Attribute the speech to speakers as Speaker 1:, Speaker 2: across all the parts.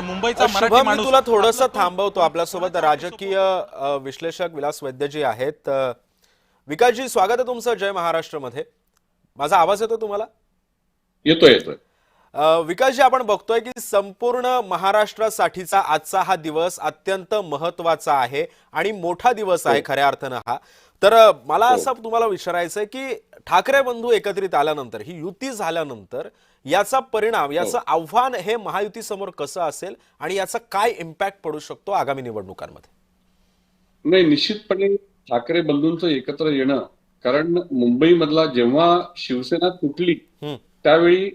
Speaker 1: मुंबईचा मराठी
Speaker 2: शुभम, मी
Speaker 1: माणूस
Speaker 2: तुला थोडंसं
Speaker 1: आपलं
Speaker 2: थांबवतो. आपल्यासोबत राजकीय विश्लेषक विलास वैद्यजी आहेत. विकासजी, स्वागत आहे तुमचं जय महाराष्ट्रमध्ये. माझा आवाज येतो तुम्हाला?
Speaker 3: येतोय येतोय.
Speaker 2: विकासजी, आपण बघतोय की संपूर्ण महाराष्ट्रासाठीचा आजचा हा दिवस अत्यंत महत्वाचा आहे आणि मोठा दिवस आहे
Speaker 3: हो
Speaker 2: खऱ्या अर्थानं हा. तर मला
Speaker 3: हो.
Speaker 2: असं तुम्हाला विचारायचंय की ठाकरे बंधू एकत्रित आल्यानंतर, ही युती झाल्यानंतर याचा परिणाम,
Speaker 3: हो
Speaker 2: याचं आव्हान हे महायुतीसमोर कसं असेल आणि याचा काय इम्पॅक्ट पडू शकतो आगामी निवडणुकांमध्ये?
Speaker 3: नाही, निश्चितपणे ठाकरे बंधूंचं एकत्र येणं, कारण मुंबईमधला जेव्हा शिवसेना तुटली
Speaker 2: हम्म,
Speaker 3: त्यावेळी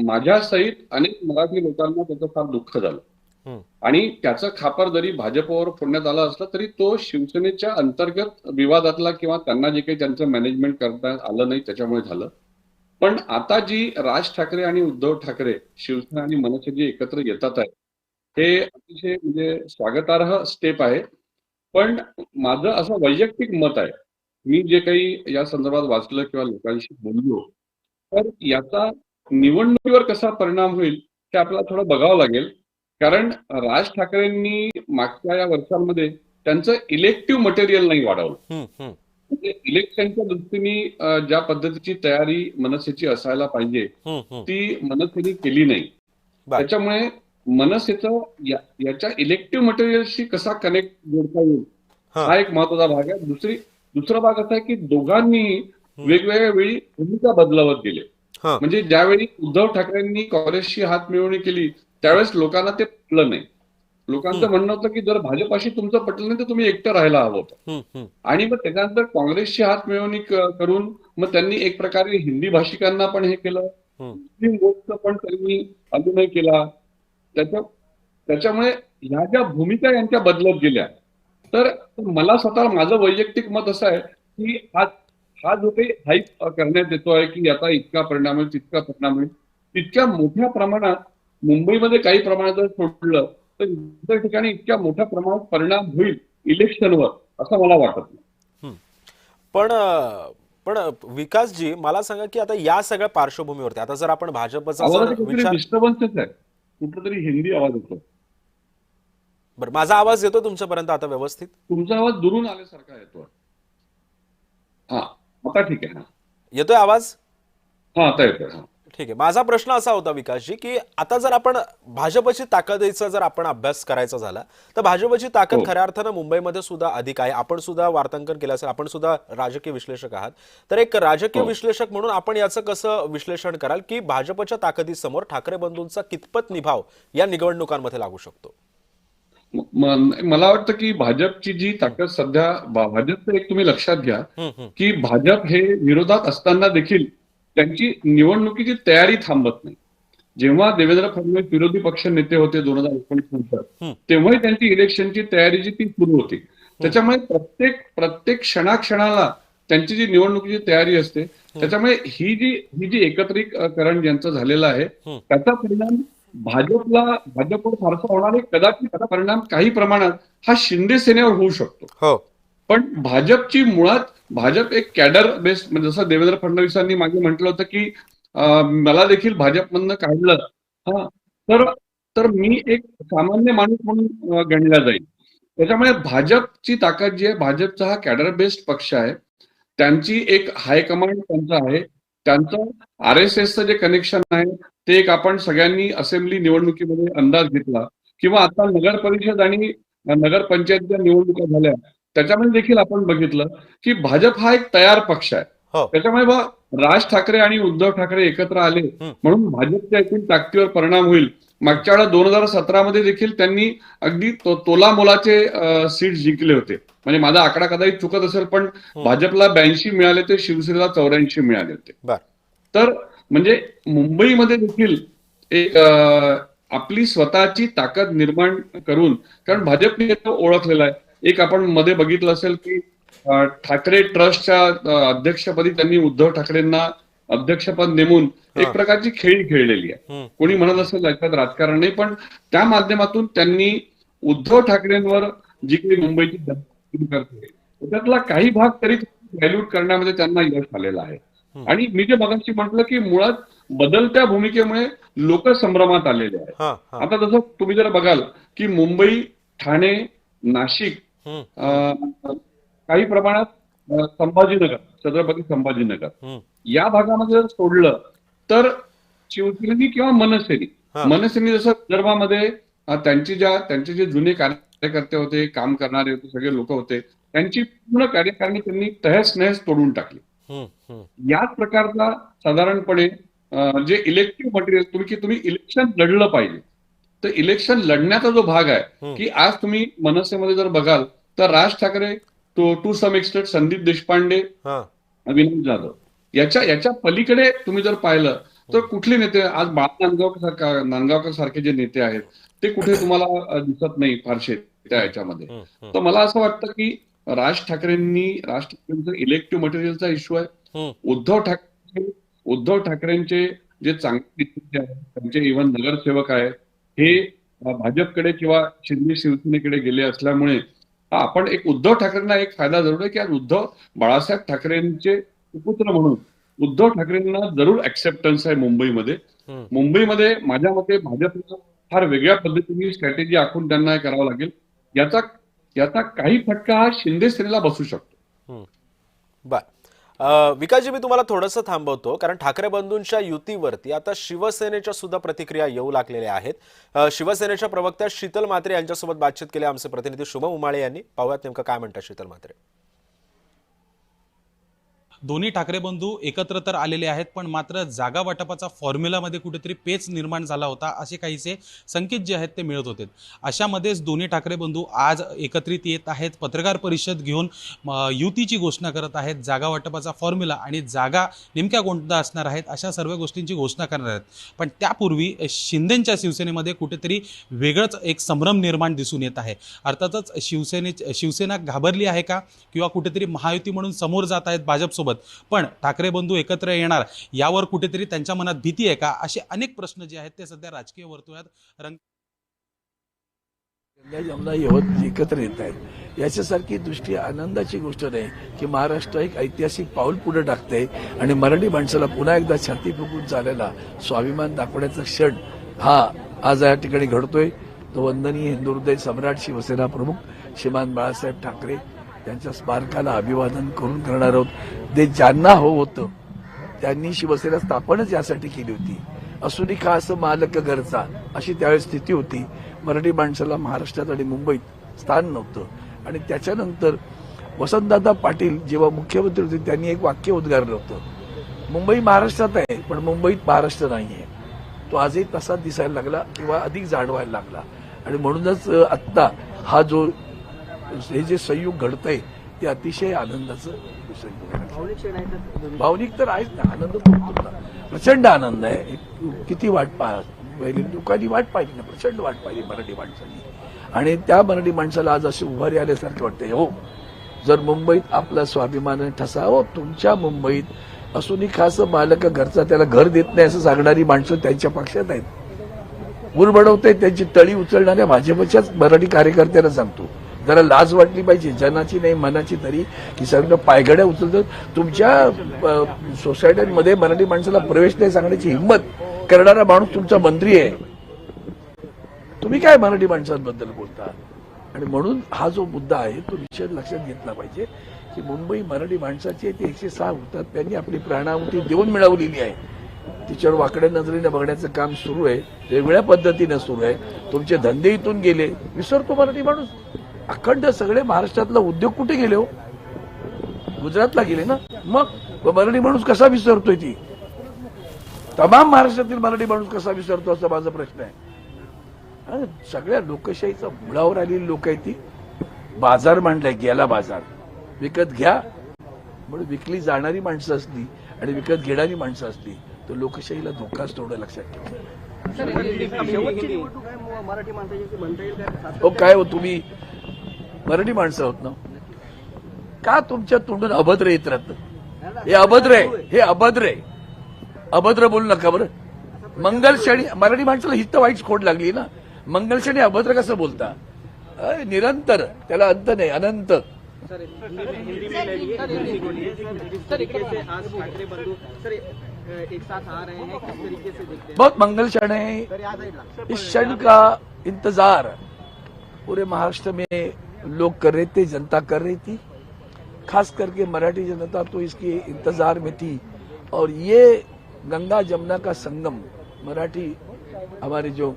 Speaker 3: माझ्या सहित अनेक मराठी लोकांना त्याचं फार दुःख झालं.
Speaker 2: हम्म,
Speaker 3: आणि त्याचं खापर जरी भाजपवर फोडण्यात आलं असलं तरी तो शिवसेनेच्या अंतर्गत विवादातला किंवा त्यांना जे काही त्यांचं मॅनेजमेंट करता आलं नाही त्याच्यामुळे झालं. पण आता जी राज ठाकरे आणि उद्धव ठाकरे, शिवसेना आणि मनसे जी एकत्र येतात आहे, हे अतिशय म्हणजे स्वागतार्ह स्टेप आहे. पण माझं असं वैयक्तिक मत आहे, मी जे काही या संदर्भात वाचलं किंवा लोकांशी बोललो, तर याचा निवडणुकीवर कसा परिणाम होईल हे आपल्याला थोडं बघावं लागेल. कारण राज ठाकरेंनी मागच्या या वर्षांमध्ये त्यांचं इलेक्टिव्ह मटेरियल नाही वाढवलं.
Speaker 2: हम्म, हम्म,
Speaker 3: म्हणजे इलेक्शनच्या दृष्टीने ज्या पद्धतीची तयारी मनसेची असायला पाहिजे
Speaker 2: हम्म,
Speaker 3: ती मनसेने केली नाही.
Speaker 2: बर.
Speaker 3: त्याच्यामुळे मनसेचं याच्या इलेक्टिव्ह मटेरियलशी कसा कनेक्ट जोडता येईल
Speaker 2: हा.
Speaker 3: हा एक महत्वाचा भाग आहे. दुसरा भाग असा आहे की दोघांनी वेगवेगळ्या वेळी भूमिका बदलवत गेले.
Speaker 2: हा.
Speaker 3: म्हणजे ज्यावेळी उद्धव ठाकरेंनी काँग्रेसशी हात मिळवणी केली त्यावेळेस लोकांना ते पटलं नाही. लोकांचं म्हणणं होतं की जर भाजपाशी तुमचं पटलं नाही तर तुम्ही एकटं राहायला हवं होतं.
Speaker 2: हम्म, हम्म,
Speaker 3: आणि मग त्याच्यानंतर काँग्रेसची हात मिळवणी करून मग त्यांनी एक प्रकारे हिंदी भाषिकांना पण हे केलं,
Speaker 2: हम्म,
Speaker 3: मुस्लिम वोटचा पण त्यांनी अभिनय केला. त्याच्यामुळे ह्या ज्या भूमिका यांच्या बदलत गेल्या. तर मला स्वतः माझं वैयक्तिक मत असं आहे की हा जो काही हाईप करण्यात येतो आहे की आता इतका परिणाम होईल तितका परिणाम होईल, तितक्या मोठ्या प्रमाणात मुंबईमध्ये काही प्रमाणात जर सोडलं तर इतर ठिकाणी इतक्या मोठ्या प्रमाणात परिणाम होईल इलेक्शनवर असं मला वाटत नाही.
Speaker 2: हम्म. पण पण विकासजी, मला सांगा की आता या सगळ्या पार्श्वभूमीवरती आता जर आपण भाजपचा जर
Speaker 3: आवाजात कुठेतरी
Speaker 2: विचार...
Speaker 3: डिस्टर्बन्सच आहे, कुठेतरी हिंदी आवाज येतो.
Speaker 2: बरं, माझा आवाज येतो तुमच्यापर्यंत आता व्यवस्थित?
Speaker 3: तुमचा आवाज दुरून आल्यासारखा येतो. हा, आता ठीक आहे. हा
Speaker 2: येतोय आवाज?
Speaker 3: हा आता येतोय. हा
Speaker 2: ठीक आहे. माझा प्रश्न असा होता विकासजी की आता जर आपण भाजपची ताकदीचा जर आपण अभ्यास करायचा झाला तर भाजपची ताकद
Speaker 3: हो
Speaker 2: खऱ्या अर्थानं मुंबईमध्ये सुद्धा अधिक आहे. आपण सुद्धा वार्तांकन केलं असेल, आपण सुद्धा राजकीय विश्लेषक आहात. तर एक राजकीय
Speaker 3: हो.
Speaker 2: विश्लेषक म्हणून आपण याचं कसं विश्लेषण कराल की भाजपच्या ताकदीसमोर ठाकरे बंधूंचा कितपत निभाव या निवडणुकांमध्ये लागू शकतो?
Speaker 3: मला वाटतं की भाजपची जी ताकद सध्या भाजपचं एक तुम्ही लक्षात घ्या
Speaker 2: हम्म, हम्म,
Speaker 3: की भाजप हे विरोधात असताना देखील त्यांची निवडणुकीची तयारी थांबत नाही. जेव्हा देवेंद्र फडणवीस विरोधी पक्ष नेते होते 2019 नंतर,
Speaker 2: हम्म,
Speaker 3: तेव्हाही त्यांची इलेक्शनची तयारी जी ती सुरू होती. त्याच्यामुळे प्रत्येक क्षणाक्षणाला त्यांची जी निवडणुकीची तयारी असते. त्याच्यामुळे ही जी एकत्रीकरण ज्यांचं झालेलं आहे
Speaker 2: हम्म,
Speaker 3: त्याचा परिणाम भाजपवर फारसा होणार आहे. कदाचित त्याचा परिणाम काही प्रमाणात हा शिंदे सेनेवर होऊ शकतो.
Speaker 2: हो,
Speaker 3: पण भाजपची मुळात भाजप एक कॅडर बेस्ड, म्हणजे जसं देवेंद्र फडणवीसांनी मागे म्हटलं होतं की मला देखील भाजपमधनं काढलं, हा, तर तर मी एक सामान्य माणूस म्हणून गणला जाईल. त्याच्यामुळे भाजपची ताकद जी आहे, भाजपचा हा कॅडर बेस्ड पक्ष आहे. त्यांची एक हायकमांड त्यांचं आहे. त्यांचं RSSचं जे कनेक्शन आहे ते एक आपण सगळ्यांनी असेंब्ली निवडणुकीमध्ये अंदाज घेतला किंवा आता नगर परिषद आणि नगरपंचायतच्या निवडणुका झाल्या त्याच्यामध्ये देखील आपण बघितलं की भाजप हा एक तयार पक्ष आहे.
Speaker 2: हो.
Speaker 3: त्याच्यामुळे राज ठाकरे आणि उद्धव ठाकरे एकत्र आले
Speaker 2: हम्म,
Speaker 3: म्हणून भाजपच्या एकूण ताकदीवर परिणाम होईल. मागच्या वेळेला 2017 मध्ये देखील त्यांनी अगदी तोला मोलाचे सीट जिंकले होते. म्हणजे माझा आकडा कदाचित चुकत असेल पण भाजपला 82 मिळाले ते शिवसेनेला 84 मिळाले होते.
Speaker 2: बर.
Speaker 3: तर म्हणजे मुंबईमध्ये देखील एक आपली स्वतःची ताकद निर्माण करून, कारण भाजपने याचं ओळखलेलं आहे. एक आपण मध्ये बघितलं असेल की ठाकरे ट्रस्टच्या अध्यक्षपदी त्यांनी उद्धव ठाकरेंना अध्यक्षपद नेमून एक प्रकारची खेळी खेळलेली आहे.
Speaker 2: हम्म,
Speaker 3: कोणी म्हणत असेल याच्यात राजकारण नाही, पण त्या माध्यमातून त्यांनी उद्धव ठाकरेंवर जी काही मुंबईची जनता करते त्याच्यातला काही भाग तरी डायल्यूट करण्यामध्ये त्यांना यश आलेलं आहे. आणि मी जे मगाशी म्हटलं की मुळात बदलत्या भूमिकेमुळे लोक संभ्रमात आलेले आहेत.
Speaker 2: हा हा
Speaker 3: आता जसं तुम्ही जर बघाल की मुंबई, ठाणे, नाशिक,
Speaker 2: हम्म,
Speaker 3: काही प्रमाणात संभाजीनगर, छत्रपती संभाजीनगर
Speaker 2: हम्म,
Speaker 3: या भागामध्ये जर सोडलं तर शिवसेनेनी किंवा मनसेनी
Speaker 2: हा.
Speaker 3: मनसेनी जसं विदर्भामध्ये त्यांचे जे जुने कार्यकर्ते होते, काम करणारे होते, सगळे लोक होते, त्यांची पूर्ण कार्यकारिणी त्यांनी तहस नहस तोडून टाकली.
Speaker 2: हम्म, हम्म,
Speaker 3: याच प्रकारचा साधारणपणे जे इलेक्टिव्ह मटेरियल तुम्ही इलेक्शन लढलं पाहिजे, तर इलेक्शन लढण्याचा जो भाग आहे की आज तुम्ही मनसेमध्ये जर बघाल तर Raj Thackeray, to some extent Sandeep Deshpande,
Speaker 2: हा.
Speaker 3: विनोद जाधव, याच्या पलीकडे तुम्ही जर पाहिलं तर कुठले नेते आज बाळा नांदगावकर सारखे जे नेते आहेत ते कुठे तुम्हाला दिसत नाही फारसे त्या याच्यामध्ये. तर मला असं वाटतं की राज ठाकरेंचं इलेक्टिव्ह मटेरियलचा इश्यू आहे. उद्धव ठाकरेंचे जे चांगले नेते आहेत, त्यांचे इव्हन नगरसेवक आहेत, हे भाजपकडे किंवा शिंदे शिवसेनेकडे गेले असल्यामुळे आपण एक उद्धव ठाकरेंना एक फायदा जरूर आहे की आज बाळासाहेब ठाकरेंचे सुपुत्र म्हणून उद्धव ठाकरेंना जरूर ऍक्सेप्टन्स आहे मुंबईमध्ये. मुंबईमध्ये माझ्या मते भाजपला फार वेगळ्या पद्धतीने स्ट्रॅटेजी आखून त्यांना हे करावं लागेल. याचा काही फटका हा शिंदे सेनेला बसू शकतो.
Speaker 2: बर. विकासजी, मी तुम्हाला थोडंसं थांबवतो, कारण ठाकरे बंधूंच्या युतीवरती आता शिवसेनेच्या सुद्धा प्रतिक्रिया येऊ लागलेल्या आहेत. शिवसेनेच्या प्रवक्त्या शीतल म्हात्रे यांच्यासोबत बातचीत केली आमचे प्रतिनिधी शुभम उमाळे यांनी. पाहूयात नेमकं काय म्हणतात शीतल म्हात्रे.
Speaker 1: दोन्ही ठाकरे बंधू एकत्र तर आलेले आहेत, पण मात्र जागा वाटपाचा फॉर्म्युलामध्ये कुठेतरी पेच निर्माण झाला होता असे काहीसे संकेत जे आहेत ते मिळत होते. अशामध्येच दोन्ही ठाकरे बंधू आज एकत्रित येत आहेत, पत्रकार परिषद घेऊन युतीची घोषणा करत आहेत. जागा वाटपाचा फॉर्म्युला आणि जागा नेमक्या कोणत्या असणार आहेत अशा सर्व गोष्टींची घोषणा करणार आहेत. पण त्यापूर्वी शिंदेंच्या शिवसेनेमध्ये कुठेतरी वेगळंच एक संभ्रम निर्माण दिसून येत आहे. अर्थातच शिवसेना घाबरली आहे का, किंवा कुठेतरी महायुती म्हणून समोर जात आहेत भाजपसोबत, पण ठाकरे बंधू एकत्र येणार यावर कुठेतरी त्यांच्या मनात भीती आहे का, असे अनेक प्रश्न जे आहेत ते सध्या राजकीय वर्तुळात
Speaker 4: एकत्र येत आहेत. याच्यासारखी दृष्टी आनंदाची गोष्ट नाही की महाराष्ट्र एक ऐतिहासिक पाऊल पुढे टाकते आणि मराठी माणसाला पुन्हा एकदा छाती फुगून चालायला स्वाभिमान दाखवण्याचा क्षण हा आज या ठिकाणी घडतोय. तो वंदनीय हिंदू हृदय सम्राट शिवसेना प्रमुख श्रीमान बाळासाहेब ठाकरे त्यांच्या स्मारकाला अभिवादन करून करणार आहोत. ते ज्यांना होतं त्यांनी शिवसेना स्थापनच यासाठी केली होती. असूनही का असं मालक घरचा अशी त्यावेळेस स्थिती होती. मराठी माणसाला महाराष्ट्रात आणि मुंबईत स्थान नव्हतं आणि त्याच्यानंतर वसंतदादा पाटील जेव्हा मुख्यमंत्री होते त्यांनी एक वाक्य उद्गारलं होतं, मुंबई महाराष्ट्रात आहे पण मुंबईत महाराष्ट्र नाहीये. तो आजही तसाच दिसायला लागला किंवा अधिक जाणवायला लागला आणि म्हणूनच आत्ता हा जो हे जे संयुग घडतंय ते अतिशय आनंदाचं भावनिक तर आहेच ना. आनंद प्रचंड आनंद आहे. किती वाट पहिली लोकांनी वाट पाहिली ना, प्रचंड वाट पाहिली मराठी माणसांनी आणि त्या मराठी माणसाला आज असे उभारी आल्यासारखे वाटतंय. हो, जर मुंबईत आपला स्वाभिमान ठसा, हो तुमच्या मुंबईत असूनही खास मालक घरचा त्याला घर देत नाही असं सांगणारी माणसं त्यांच्या पक्षात आहेत. मूल बनवते त्यांची तळी उचलणाऱ्या भाजपच्याच मराठी कार्यकर्त्यांना सांगतो, जरा लाज वाटली पाहिजे, जनाची नाही मनाची तरी, की सगळं पायघड्या उचलतात. तुमच्या सोसायट्यांमध्ये मराठी माणसाला प्रवेश नाही सांगण्याची हिंमत करणारा माणूस तुमचा मंत्री आहे. तुम्ही काय मराठी माणसांबद्दल बोलता. आणि म्हणून हा जो मुद्दा आहे तो विषय लक्षात घेतला पाहिजे की मुंबई मराठी माणसाची ते 106 होतात, त्यांनी आपली प्राणाहुती देऊन मिळवलेली आहे. तिच्यावर वाकड्या नजरेने बघण्याचं काम सुरू आहे, वेगळ्या पद्धतीने सुरू आहे. तुमचे धंदे इथून गेले, विसरतो मराठी माणूस. अखंड सगळे महाराष्ट्रातला उद्योग कुठे गेले हो, गुजरातला गेले ना. मग मराठी माणूस कसा विसरतोय, ती तमाम महाराष्ट्रातील मराठी माणूस कसा विसरतो असा माझा प्रश्न आहे. सगळ्या लोकशाहीचा मुळावर आलेली लोक आहे ती. बाजार मांडलाय, गेला बाजार विकत घ्या म्हणून विकली जाणारी माणसं असली आणि विकत घेणारी माणसं असली तर लोकशाहीला धोकाच थोडं लक्षात ठेवा. हो काय हो, तुम्ही मराठी माणसं आहोत ना, का तुमच्या तोंडून अभद्र येत राहतं. हे अभद्र आहे, हे अभद्र आहे. अभद्र बोलू नका बरं. मंगलशनी मराठी माणसाला हित वाईट खोड लागली ना. मंगलशनी अभद्र कसं बोलता, निरंतर त्याला अंत नाही, अनंत.
Speaker 5: सर हिंदी में लड़िए, हिंदी बोलिए सर। जिस तरीके से आज ठाकरे बंधु सर एक साथ आ रहे हैं, किस तरीके से देखते हैं?
Speaker 4: बहुत मंगल क्षण है। इस क्षण का इंतजार पूरे महाराष्ट्र में लोग कर रहे थे, जनता कर रही थी, खास करके मराठी जनता तो इसके इंतजार में थी। और ये गंगा जमुना का संगम, मराठी हमारी जो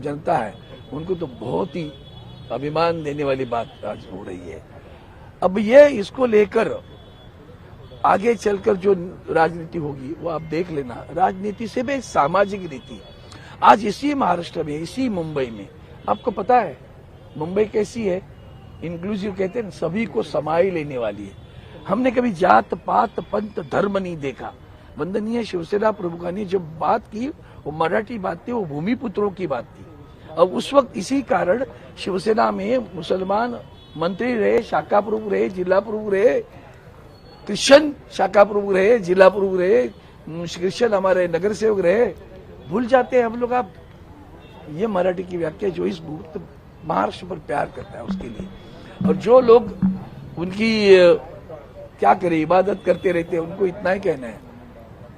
Speaker 4: जनता है उनको तो बहुत ही अभिमान देने वाली बात आज हो रही है। अब ये इसको लेकर आगे चलकर जो राजनीति होगी वो आप देख लेना। राजनीति से भी सामाजिक नीति आज इसी महाराष्ट्र में, इसी मुंबई में, आपको पता है मुंबई कैसी है, इंक्लूसिव कहते हैं, सभी को समाये लेने वाली है। हमने कभी जात पात पंथ धर्म नहीं देखा। वंदनीय शिवसेना प्रमुखां ने जो बात की वो मराठी बात थी, वो भूमिपुत्रों की बात थी। अब उस वक्त इसी कारण शिवसेना में मुसलमान मंत्री रहे, शाखा प्रमुख रहे, जिला प्रमुख रहे, क्रिश्चियन शाखा प्रमुख रहे, जिला प्रमुख रहे, क्रिश्चियन हमारे नगर सेवक रहे। भूल जाते हैं हम लोग। आप ये मराठी की व्याख्या जो इस महाराष्ट्र पर प्यार करता है उसके लिए। और जो लोग उनकी क्या करें, इबादत करते रहते हैं, उनको इतना ही कहना है,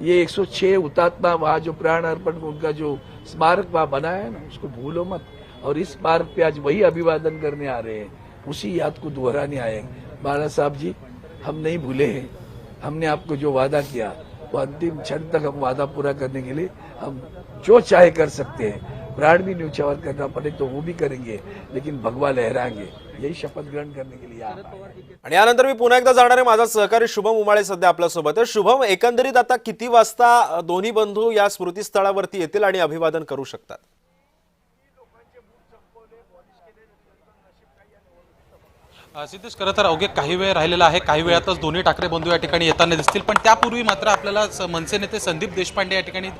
Speaker 4: ये 106 हुतात्मा वहां जो प्राण अर्पण उनका जो स्मारक वहां बनाया है ना, उसको भूलो मत। और इस स्मारक पे आज वही अभिवादन करने आ रहे हैं, उसी याद को दोहराने आए हैं। बाला साहब जी, हम नहीं भूले हैं। हमने आपको जो वादा किया वो अंतिम क्षण तक हम वादा पूरा करने के लिए हम जो चाहे कर सकते हैं। प्राण भी न्यौछावर करना पड़े तो वो भी करेंगे, लेकिन भगवा लहराएंगे। यही शपथ ग्रहण करने के लिए आप आए।
Speaker 2: आणि यानंतर मी पुन्हा एकदा जाणार आहे माझा सहकारी शुभम उमाळे सध्या आपल्यासोबत आहे। शुभम, एकंदरीत आता किती वाजता दोन्ही बंधू या स्मृतीस्थळावरती येतील आणि अभिवादन करू शकतात?
Speaker 1: सिद्धेश, खरं तर अवघे काही वेळ राहिलेला आहे, काही वेळातच दोन्ही ठाकरे बंधू या ठिकाणी येताना दिसतील। पण त्यापूर्वी मात्र आपल्याला मनसे नेते संदीप देशपांडे या ठिकाणी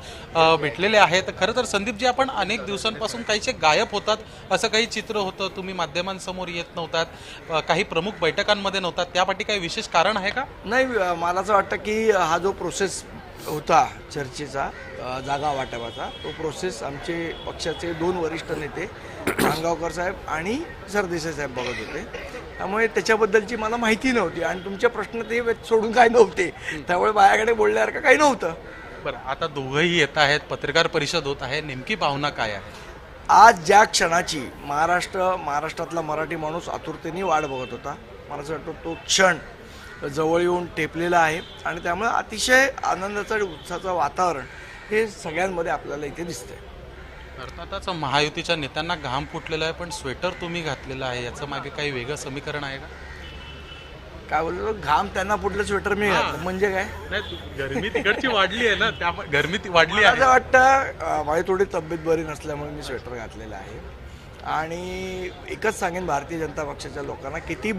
Speaker 1: भेटलेले आहेत। खरं तर संदीपजी, आपण अनेक दिवसांपासून काहीसे गायब होतात असं काही चित्र होतं, तुम्ही माध्यमांसमोर येत नव्हतात, काही प्रमुख बैठकांमध्ये नव्हतात, त्यापाठी काही विशेष कारण आहे का?
Speaker 6: नाही, मला असं वाटतं की हा जो प्रोसेस होता चर्चेचा, जागा वाटपाचा, तो प्रोसेस आमचे पक्षाचे 2 वरिष्ठ नेते मांगावकर साहेब आणि सरदेसाई साहेब बघत होते। त्यामुळे त्याच्याबद्दलची मला माहिती नव्हती आणि तुमचे प्रश्न ते सोडून काय नव्हते, त्यामुळे माझ्याकडे बोलल्यासारखं काही नव्हतं।
Speaker 1: बरं, आता दोघंही येत आहेत, पत्रकार परिषद होत आहे, नेमकी भावना काय आहे?
Speaker 6: आज ज्या क्षणाची महाराष्ट्रातला मराठी माणूस आतुरतेने वाट बघत होता, मला असं वाटतं तो क्षण जवळ येऊन टेपलेला आहे आणि त्यामुळे अतिशय आनंदाचं आणि उत्साहाचं वातावरण हे सगळ्यांमध्ये आपल्याला इथे दिसतंय।
Speaker 1: अर्थातच महायुतीच्या नेत्यांना घाम फुटलेला आहे, पण स्वेटर तुम्ही घातलेलं आहे, याचं मागे काही वेगळं समीकरण आहे का?
Speaker 6: काय बोलतो, घाम त्यांना फुटलं, स्वेटर मी घातलं, म्हणजे काय?
Speaker 1: नाही, गरमी तिकडची वाढली आहे ना, त्यामुळे गरमी वाढली आहे।
Speaker 6: असं वाटतं माझी थोडी तब्येत बरी नसल्यामुळे मी स्वेटर घातलेलं आहे। आणि एकच सांगेन भारतीय जनता पक्षाच्या लोकांना, किती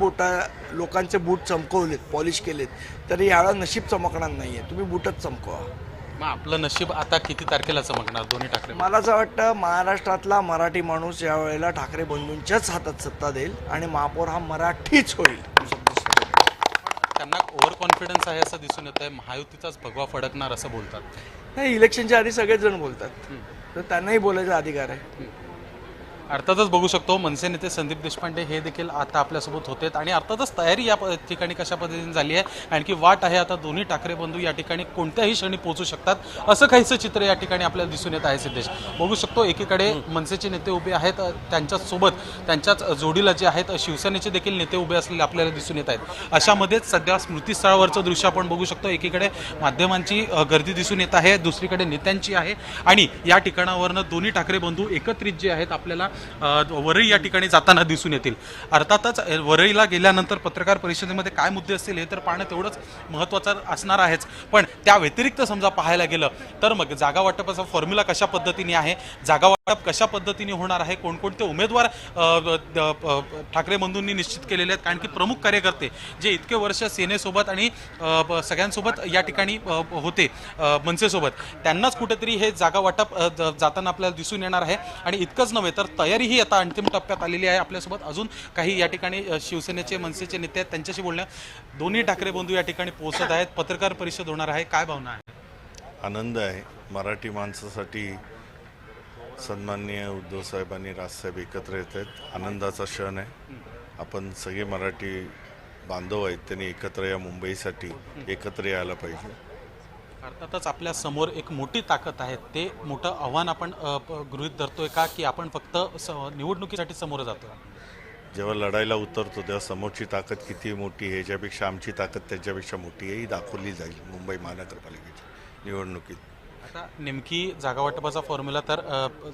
Speaker 6: लोकांचे बूट चमकवलेत, पॉलिश केलेत, तरी यावेळेला नशीब चमकणार नाहीये, तुम्ही बूटच चमकवा।
Speaker 1: मग आपलं नशीब आता किती तारखेला चमकणार दोन्ही ठाकरे?
Speaker 6: मला असं वाटतं महाराष्ट्रातला मराठी माणूस यावेळेला ठाकरे बंधूंच्याच हातात सत्ता देईल आणि महापौर हा मराठीच होईल।
Speaker 1: त्यांना ओव्हर कॉन्फिडन्स आहे असं दिसून येत आहे, महायुतीचाच भगवा फडकणार असं बोलतात।
Speaker 6: नाही, इलेक्शनच्या आधी सगळेच जण बोलतात, तर त्यांनाही बोलायचा अधिकार आहे।
Speaker 1: अर्थातच बघू शकतो मनसे नेते संदीप देशपांडे हे देखील आता आपल्यासोबत होते आणि अर्थातच तयारी या ठिकाणी कशा पद्धतीने झाली आहे, आणखी वाट आहे आता दोन्ही ठाकरे बंधू या ठिकाणी कोणत्याही क्षणी पोहोचू शकतात असं काहीसं चित्र या ठिकाणी आपल्याला दिसून येत आहे। सिद्धेश, बघू शकतो एकीकडे मनसेचे नेते उभे आहेत, त्यांच्यासोबत त्यांच्याच जोडीला जे आहेत शिवसेनेचे देखील नेते उभे असलेले आपल्याला दिसून येत आहेत। अशामध्येच सध्या स्मृतीस्थळावरचं दृश्य आपण बघू शकतो, एकीकडे माध्यमांची गर्दी दिसून येत आहे, दुसरीकडे नेत्यांची आहे आणि या ठिकाणावरनं दोन्ही ठाकरे बंधू एकत्रित जे आहेत आपल्याला वरई या ठिकाणी जाताना दिसून येतील। अर्थातच वरईला गेल्यानंतर पत्रकार परिषदेमध्ये काय मुद्दे असतील हे तर पाहणं तेवढंच महत्त्वाचं असणार आहेच, पण त्या व्यतिरिक्त समजा पाहायला गेलं तर मग जागा वाटपाचा फॉर्म्युला कशा पद्धतीने आहे, जागा वाटप कशा पद्धतीने होणार आहे, कोणकोणते उमेदवार ठाकरे बंधूंनी निश्चित केलेले आहेत, कारण की प्रमुख कार्यकर्ते जे इतके वर्ष सेनेसोबत आणि सगळ्यांसोबत या ठिकाणी होते मनसेसोबत, त्यांनाच कुठेतरी हे जागा वाटप जाताना आपल्याला दिसून येणार आहे। आणि इतकंच नव्हे तर तयारीही आता अंतिम टप्प्यात आलेली आहे। आपल्यासोबत अजून काही या ठिकाणी शिवसेनेचे मनसेचे नेते आहेत, त्यांच्याशी बोलण्या दोन्ही ठाकरे बंधू या ठिकाणी पोहोचत आहेत, पत्रकार परिषद होणार आहे, काय भावना आहे?
Speaker 7: आनंद आहे, मराठी माणसासाठी सन्माननीय उद्धव साहेबांनी राजसाहेब एकत्र येत आहेत, आनंदाचा क्षण आहे। आपण सगळे मराठी बांधव आहेत त्यांनी एकत्र या मुंबईसाठी एकत्र यायला पाहिजे.
Speaker 1: अर्थातच आपल्या समोर एक मोठी ताकद आहे. ते मोठं आव्हान आपण गृहीत धरतोय का, की आपण फक्त निवडणुकीसाठी समोर जातोय?
Speaker 7: जेव्हा लढाईला उतरतो तेव्हा समोरची ताकद किती मोठी आहे, याच्यापेक्षा आमची ताकद त्याच्यापेक्षा मोठी आहे, ही दाखवली जाईल मुंबई महानगरपालिकेच्या निवडणुकीत.
Speaker 1: आता नेमकी जागा वाटपाचा फॉर्म्युला तर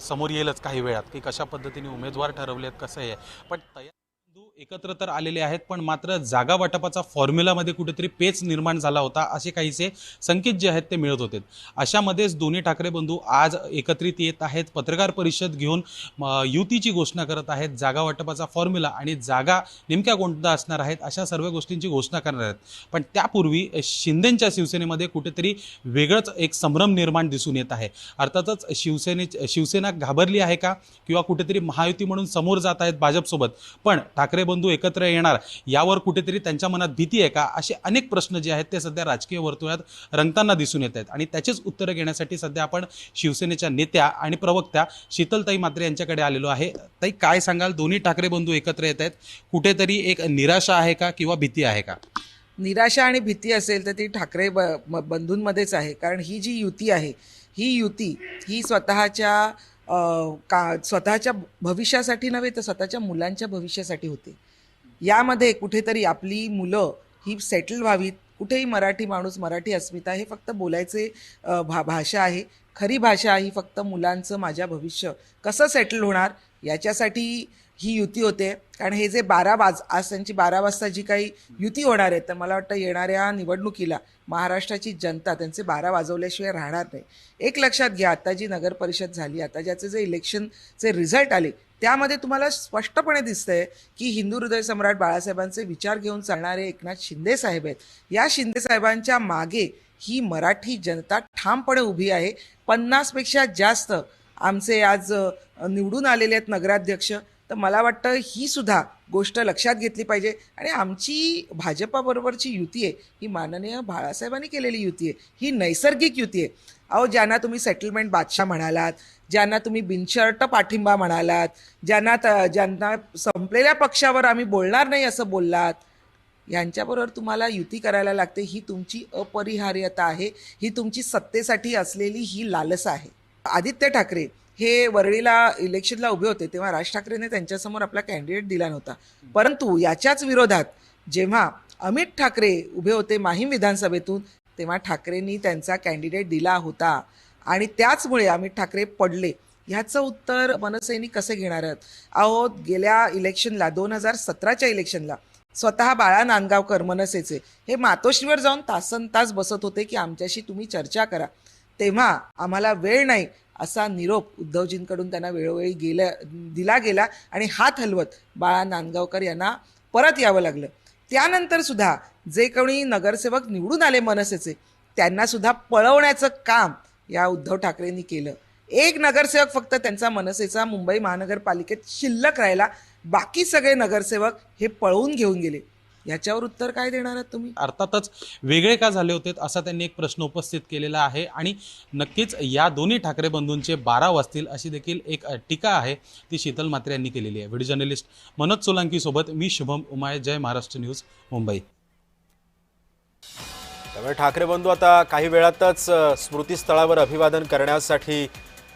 Speaker 1: समोर येईलच काही वेळात, की कशा पद्धतीने उमेदवार ठरवले आहेत, कसं आहे. पण तयार बंधू एकत्र तर आलेले आहेत, पण मात्र जागा वाटपाचा फॉर्म्युलामध्ये कुठेतरी पेच निर्माण झाला होता, असे काहीसे संकेत जे आहेत ते मिळत होते. अशामध्येच दोन्ही ठाकरे बंधू आज एकत्रित येत आहेत, पत्रकार परिषद घेऊन युतीची घोषणा करत आहेत. जागा वाटपाचा फॉर्म्युला आणि जागा नेमक्या कोणत्या असणार आहेत, अशा सर्व गोष्टींची घोषणा करणार आहेत. पण त्यापूर्वी शिंदेंच्या शिवसेनेमध्ये कुठेतरी वेगळंच एक संभ्रम निर्माण दिसून येत आहे. अर्थातच शिवसेना घाबरली आहे का, किंवा कुठेतरी महायुती म्हणून समोर जात आहेत भाजपसोबत, पण ठाकरे बंधू एकत्र येणार यावर कुठेतरी त्यांच्या मनात भीती आहे का, असे अनेक प्रश्न जे आहेत ते सध्या राजकीय वर्तुळात रंगताना दिसून येत आहेत. आणि त्याचेच उत्तरं घेण्यासाठी सध्या आपण शिवसेनेच्या नेत्या आणि प्रवक्त्या शीतलताई मात्रे यांच्याकडे आलेलो आहे. ताई, काय सांगाल, दोन्ही ठाकरे बंधू एकत्र येत आहेत, कुठेतरी एक निराशा आहे का किंवा भीती आहे का?
Speaker 8: निराशा आणि भीती असेल तर ती ठाकरे बंधूंमध्येच आहे. कारण ही जी युती आहे, ही युती ही स्वतःच्या भविष्यासाठी नव्हे तर स्वतःच्या मुलांच्या भविष्यासाठी होते. यामध्ये कुठेतरी आपली मुलं ही सेटल व्हावीत. कुठेही मराठी माणूस, मराठी अस्मिता हे फक्त बोलायचे भाषा आहे. खरी भाषा ही फक्त मुलांचं माझ्या भविष्य कसं सेटल होणार याच्यासाठी ही युती होते. कारण हे जे आज त्यांची 12 वाजता जी काही युती होणार आहे, तर मला वाटतं येणाऱ्या निवडणुकीला महाराष्ट्राची जनता त्यांचे 12 वाजवल्याशिवाय राहणार नाही. एक लक्षात घ्या, आता जी नगर परिषद झाली, आता ज्याचे जे इलेक्शनचे रिझल्ट आले, त्यामध्ये तुम्हाला स्पष्टपणे दिसतंय की हिंदू हृदय सम्राट बाळासाहेबांचे विचार घेऊन चालणारे एकनाथ शिंदे साहेब आहेत. या शिंदे साहेबांच्या मागे ही मराठी जनता ठामपणे उभी आहे. 50पेक्षा जास्त आमचे आज निवडून आलेले आहेत नगराध्यक्ष. तर मला वाटतं ही सुद्धा गोष्ट लक्षात घेतली पाहिजे. आणि आमची भाजपाबरोबरची युती आहे ही माननीय बाळासाहेबांनी केलेली युती आहे. ही नैसर्गिक युती आहे. अहो, ज्यांना तुम्ही सेटलमेंट बादशाह म्हणालात, ज्यांना तुम्ही बिनशर्त पाठिंबा म्हणालात, ज्यांना संपलेल्या पक्षावर आम्ही बोलणार नाही असं बोललात, यांच्याबरोबर तुम्हाला युती करायला लागते. ही तुमची अपरिहार्यता आहे. ही तुमची सत्तेसाठी असलेली ही लालसा आहे. आदित्य ठाकरे हे वरळीला इलेक्शनला उभे होते तेव्हा राज ठाकरेने त्यांच्यासमोर आपला कॅन्डिडेट दिला नव्हता. परंतु याच्याच विरोधात जेव्हा अमित ठाकरे उभे होते माहीम विधानसभेतून, तेव्हा ठाकरेंनी त्यांचा कॅन्डिडेट दिला होता आणि त्याचमुळे अमित ठाकरे पडले. ह्याचं उत्तर मनसेनी कसे घेणार आहेत? अहो, गेल्या इलेक्शनला 2017च्या इलेक्शनला स्वतः बाळा नांदगावकर मनसेचे हे मातोश्रीवर जाऊन तासनतास बसत होते की आमच्याशी तुम्ही चर्चा करा. तेव्हा आम्हाला वेळ नाही असा निरोप उद्धवजींकडून त्यांना वेळोवेळी दिला गेला आणि हात हलवत बाळा नांदगावकर यांना परत यावं लागलं. त्यानंतर सुद्धा जे कोणी नगरसेवक निवडून आले मनसेचे, त्यांना सुद्धा पळवण्याचं काम या उद्धव ठाकरेंनी केलं. एक नगरसेवक फक्त त्यांचा मनसेचा मुंबई महानगरपालिकेत शिल्लक राहिला, बाकी सगळे नगरसेवक हे पळवून घेऊन गेले. याच्यावर उत्तर काय देणार आहात तुम्ही?
Speaker 1: अर्थातच वेगळे का झाले होते असा त्यांनी एक प्रश्न उपस्थित केलेला आहे. आणि नक्कीच या दोन्ही ठाकरे बंधूंचे 12 वाजतील अशी देखील एक टीका आहे ती शीतल मात्रे यांनी केलेली आहे. व्हिडिओ जर्नलिस्ट मनोज सोलंकी सोबत मी शुभम उमाय, जय महाराष्ट्र न्यूज, मुंबई.
Speaker 2: त्यामुळे ठाकरे बंधू आता काही वेळातच स्मृतीस्थळावर अभिवादन करण्यासाठी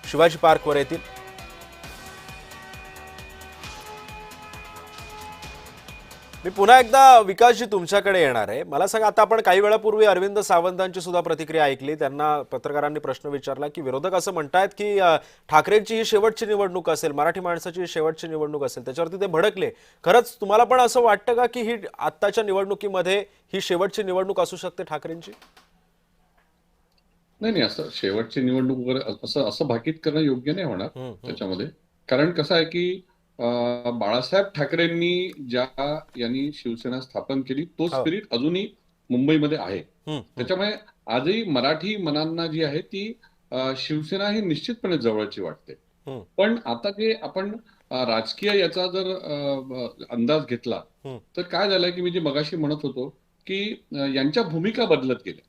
Speaker 2: शिवाजी पार्कवर येतील. मी पुन्हा एकदा विकासजी तुमच्याकडे येणार आहे. मला सांगा, आता आपण काही वेळापूर्वी अरविंद सावंतांची सुद्धा प्रतिक्रिया ऐकली. त्यांना पत्रकारांनी प्रश्न विचारला की विरोधक असं म्हणतायत की ठाकरेंची ही शेवटची निवडणूक असेल, मराठी माणसाची ही शेवटची निवडणूक असेल. त्याच्यावरती ते भडकले. खरंच तुम्हाला पण असं वाटतं का की ही आत्ताच्या निवडणुकीमध्ये ही शेवटची निवडणूक असू शकते ठाकरेंची?
Speaker 3: नाही, असं शेवटची निवडणूक वगैरे असं भाकीत करणं योग्य नाही होणार त्याच्यामध्ये. कारण कसं आहे की बाळासाहेब ठाकरेंनी यांनी शिवसेना स्थापन केली, तो स्पिरिट अजूनही मुंबईमध्ये आहे. त्याच्यामुळे आजही मराठी मनांना जी आहे ती शिवसेना ही निश्चितपणे जवळची वाटते. पण आता जे आपण राजकीय याचा जर अंदाज घेतला तर काय झालंय की मी जे मगाशी म्हणत होतो की यांच्या भूमिका बदलत गेल्या.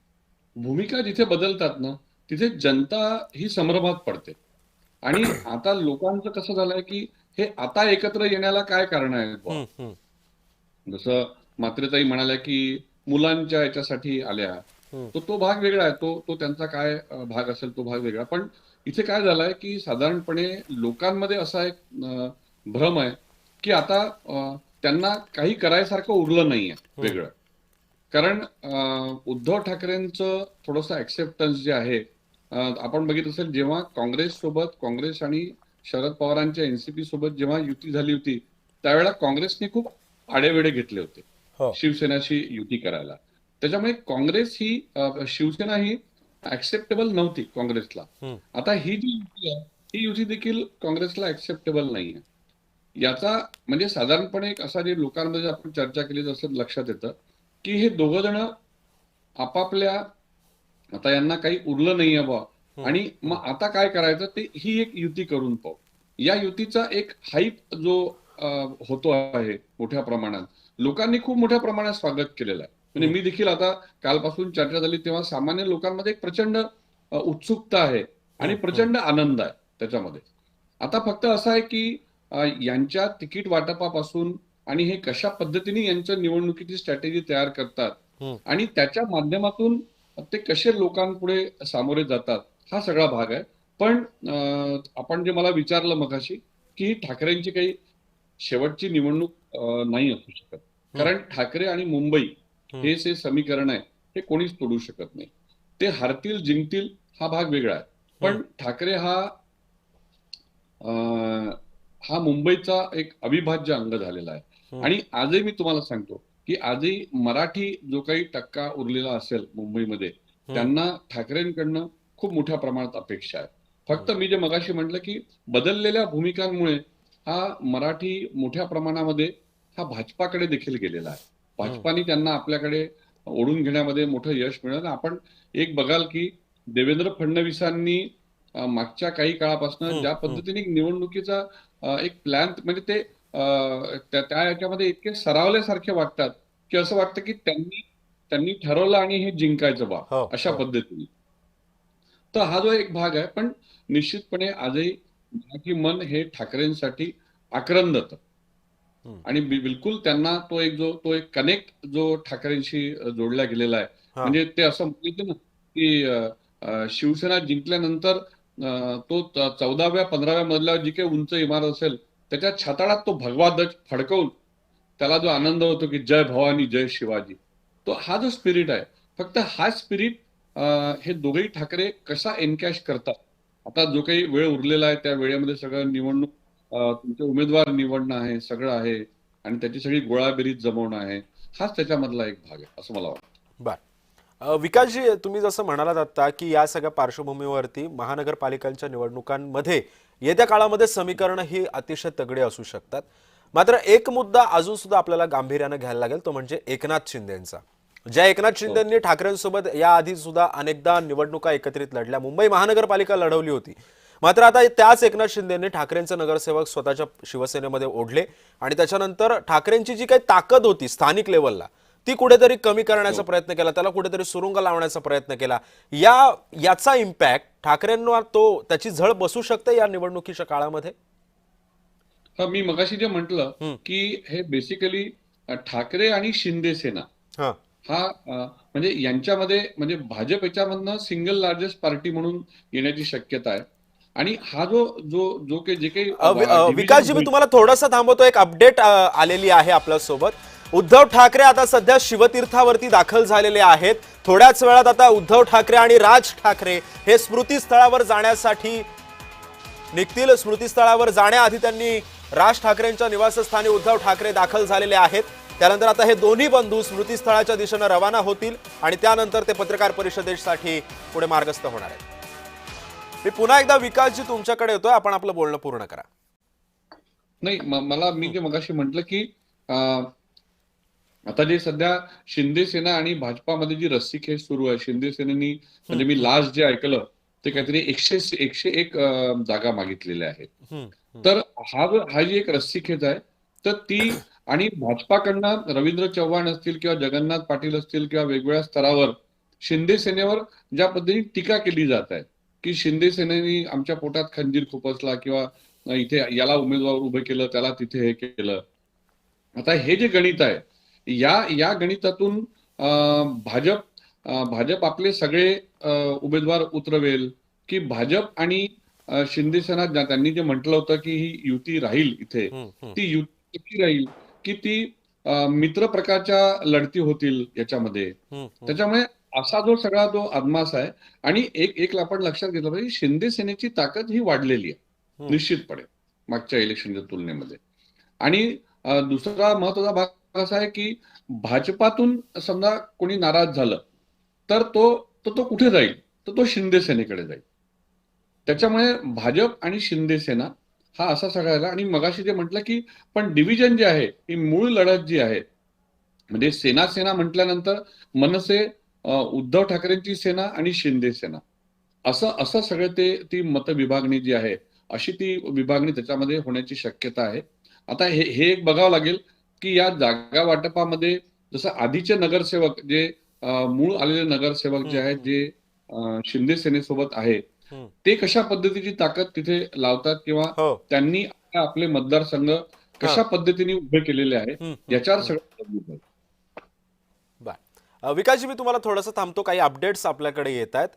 Speaker 3: भूमिका जिथे बदलतात ना तिथे जनता ही संभ्रमात पडते. आणि आता लोकांचं कसं झालंय की हे आता एकत्र येण्याला काय कारण आहेत? जसं म्हात्रेताई म्हणाल्या की मुलांच्या याच्यासाठी आल्या, तो भाग वेगळा आहे. तो त्यांचा काय भाग असेल तो भाग वेगळा. पण इथे काय झालंय की साधारणपणे लोकांमध्ये असा एक भ्रम आहे की आता त्यांना काही करायसारखं उरलं नाहीये वेगळं. कारण उद्धव ठाकरेंचं थोडंसं ऍक्सेप्टन्स जे आहे, आपण बघितलं असेल जेव्हा काँग्रेस आणि शरद पवारांच्या एनसीपी सोबत जेव्हा युती झाली होती, त्यावेळेला काँग्रेसने खूप आडेवेडे घेतले होते
Speaker 2: हो.
Speaker 3: शिवसेनाशी युती करायला. त्याच्यामुळे काँग्रेस ही शिवसेना ही ऍक्सेप्टेबल नव्हती काँग्रेसला. आता ही जी युती आहे ही युती देखील काँग्रेसला ऍक्सेप्टेबल नाहीये. याचा म्हणजे साधारणपणे एक असा जे लोकांमध्ये आपण चर्चा केली तसं लक्षात येतं की हे दोघं जण आपापल्या, आता यांना काही उरलं नाहीये बा, आणि मग आता काय करायचं ते ही एक युती करून पाहू. या युतीचा एक हाईप जो होतो आहे मोठ्या प्रमाणात, लोकांनी खूप मोठ्या प्रमाणात स्वागत केलेलं आहे. म्हणजे मी देखील आता कालपासून चर्चा झाली तेव्हा सामान्य लोकांमध्ये एक प्रचंड उत्सुकता आहे आणि प्रचंड आनंद आहे त्याच्यामध्ये. आता फक्त असं आहे की यांच्या तिकीट वाटपापासून आणि हे कशा पद्धतीने यांच्या निवडणुकीची स्ट्रॅटेजी तयार करतात आणि त्याच्या माध्यमातून ते कसे लोकांपुढे सामोरे जातात, हा सगळा भाग आहे. पण आपण जे मला विचारलं मगाशी की ठाकरेंची काही शेवटची निवडणूक नाही असू शकत, कारण ठाकरे आणि मुंबई हे जे समीकरण आहे हे कोणीच तोडू शकत नाही. ते हारतील जिंकतील हा भाग वेगळा आहे, पण ठाकरे हा मुंबईचा एक अविभाज्य अंग झालेला आहे. आणि आजही मी तुम्हाला सांगतो की आजही मराठी जो काही टक्का उरलेला असेल मुंबईमध्ये, त्यांना ठाकरेंकडनं खूप मोठ्या प्रमाणात अपेक्षा आहे. फक्त मी जे मगाशी म्हटलं की बदललेल्या भूमिकांमुळे हा मराठी मोठ्या प्रमाणामध्ये हा भाजपाकडे देखील गेलेला आहे. भाजपाने त्यांना आपल्याकडे ओढून घेण्यामध्ये मोठं यश मिळालं. आपण एक बघाल की देवेंद्र फडणवीसांनी मागच्या काही काळापासून ज्या पद्धतीने निवडणुकीचा एक प्लॅन, म्हणजे ते त्या याच्यामध्ये इतके सरावल्यासारखे वाटतात की असं वाटतं की त्यांनी ठरवलं आणि हे जिंकायचं बा, अशा पद्धतीने. तर हा जो एक भाग आहे, पण निश्चितपणे आजही मराठी मन हे ठाकरेंसाठी आक्रंदत आणि बिलकुल त्यांना तो एक कनेक्ट जो ठाकरेंशी जोडला गेलेला आहे. म्हणजे ते असं म्हटलं ना की शिवसेना जिंकल्यानंतर तो 14व्या 15व्या मजल्यावर जी काही उंच इमारत असेल त्याच्या छताडात तो भगवा ध्वज फडकवून त्याला जो आनंद होतो की जय भवानी जय शिवाजी, तो हा जो स्पिरिट आहे, फक्त हा स्पिरिट हे दोघेही ठाकरे कसा एनकॅश करतात. आता जो काही वेळ उरलेला आहे त्या वेळेमध्ये सगळं निवडणूक, तुमचे उमेदवार निवडणं आहे, सगळं आहे आणि त्याची सगळी गोळाबेरीज जमवणं आहे, हाच त्याच्यामधला एक भाग आहे असं मला वाटतं.
Speaker 2: बर, विकासजी, तुम्ही जसं म्हणालात आता की या सगळ्या पार्श्वभूमीवरती महानगरपालिकांच्या निवडणुकांमध्ये येत्या काळामध्ये समीकरणं ही अतिशय तगडी असू शकतात. मात्र एक मुद्दा अजून सुद्धा आपल्याला गांभीर्यानं घ्यायला लागेल, तो म्हणजे एकनाथ शिंदेंचा. ज्या एकनाथ शिंदेंनी ठाकरेंसोबत याआधी सुद्धा अनेकदा निवडणुका एकत्रित लढल्या, मुंबई महानगरपालिका लढवली होती. मात्र आता त्याच एकनाथ शिंदेंनी ठाकरेंचे नगरसेवक स्वतःच्या शिवसेनेमध्ये ओढले आणि त्याच्यानंतर ठाकरेंची जी काही ताकद होती स्थानिक लेवलला ती कुठेतरी कमी करण्याचा प्रयत्न केला, त्याला कुठेतरी सुरुंग लावण्याचा प्रयत्न केला. याचा इम्पॅक्ट ठाकरेंवर त्याची झळ बसू शकते या निवडणुकीच्या काळामध्ये.
Speaker 3: मी मगाशी जे म्हटलं की हे बेसिकली ठाकरे आणि शिंदे सेना हा म्हणजे यांच्यामध्ये, म्हणजे भाजप याच्यामधनं सिंगल लार्जेस्ट पार्टी म्हणून येण्याची शक्यता आहे. आणि हा जो काही जे काही
Speaker 2: विकासजी, मी तुम्हाला थोडंसं थांबवतो. एक अपडेट आलेली आहे आपल्यासोबत. उद्धव ठाकरे आता सध्या शिवतीर्थावरती दाखल झालेले आहेत. थोड्याच वेळात आता उद्धव ठाकरे आणि राज ठाकरे हे स्मृतीस्थळावर जाण्यासाठी निघतील. स्मृतीस्थळावर जाण्याआधी त्यांनी राज ठाकरेंच्या निवासस्थानी उद्धव ठाकरे दाखल झालेले आहेत. त्यानंतर आता हे दोन्ही बंधू स्मृतीस्थळाच्या दिशेने रवाना होतील आणि त्यानंतर ते पत्रकार परिषदेसाठी पुढे मार्गस्थ होणार आहेत. मी पुन्हा एकदा विकासजी तुमच्याकडे येतोय, आपण आपलं बोलणं पूर्ण करा.
Speaker 3: नाही, मी जे मगाशी म्हटलं की आता जे सध्या शिंदे सेना आणि भाजपामध्ये जी रस्सीखेच सुरू आहे, शिंदे सेनेनी म्हणजे मी लास्ट जे ऐकलं ते काहीतरी 101 जागा मागितलेल्या आहेत. तर हा जी एक रस्सीखेच आहे, तर ती आणि भाजपाकडनं रवींद्र चव्हाण असतील किंवा जगन्नाथ पाटील असतील किंवा वेगवेगळ्या स्तरावर शिंदे सेनेवर ज्या पद्धतीने टीका केली जात आहे की शिंदे सेनेनी आमच्या पोटात खंजीर खुपसला किंवा इथे याला उमेदवार उभे केलं, त्याला तिथे हे केलं. आता हे जे गणित आहे या गणितातून भाजप आपले सगळे उमेदवार उतरवेल की भाजप आणि शिंदे सेना त्यांनी जे म्हटलं होतं की ही युती राहील इथे, ती युती कशी राहील की ती मित्र प्रकारच्या लढती होतील याच्यामध्ये. त्याच्यामुळे असा जो सगळा जो अदमास आहे आणि एक आपण लक्षात घेतलं पाहिजे, शिंदे सेनेची ताकद ही वाढलेली आहे निश्चितपणे मागच्या इलेक्शनच्या तुलनेमध्ये. आणि दुसरा महत्वाचा भाग असा आहे की भाजपातून समजा कोणी नाराज झालं तर तो कुठे जाईल, तर तो शिंदे सेनेकडे जाईल. त्याच्यामुळे भाजप आणि शिंदे सेना हा असा सगळा. आणि मगाशी जे म्हटलं की पण डिव्हिजन जे आहे ही मूळ लढत जी आहे म्हणजे सेना म्हटल्यानंतर मनसे, उद्धव ठाकरेंची सेना आणि शिंदे सेना असं सगळं ती मतविभागणी जी आहे अशी ती विभागणी त्याच्यामध्ये होण्याची शक्यता आहे. आता हे एक बघावं लागेल की या जागा वाटपामध्ये जसं आधीचे नगरसेवक जे मूळ आलेले नगरसेवक जे आहेत जे शिंदे सेनेसोबत आहे ते कशा पद्धतीची ताकद तिथे लावतात किंवा त्यांनी आपले मतदारसंघ कशा पद्धतीने उभे केलेले आहेत याच्यावर सगळं.
Speaker 2: विकासजी, मी तुम्हाला थोडंसं थांबतो, काही अपडेट्स आपल्याकडे येत आहेत.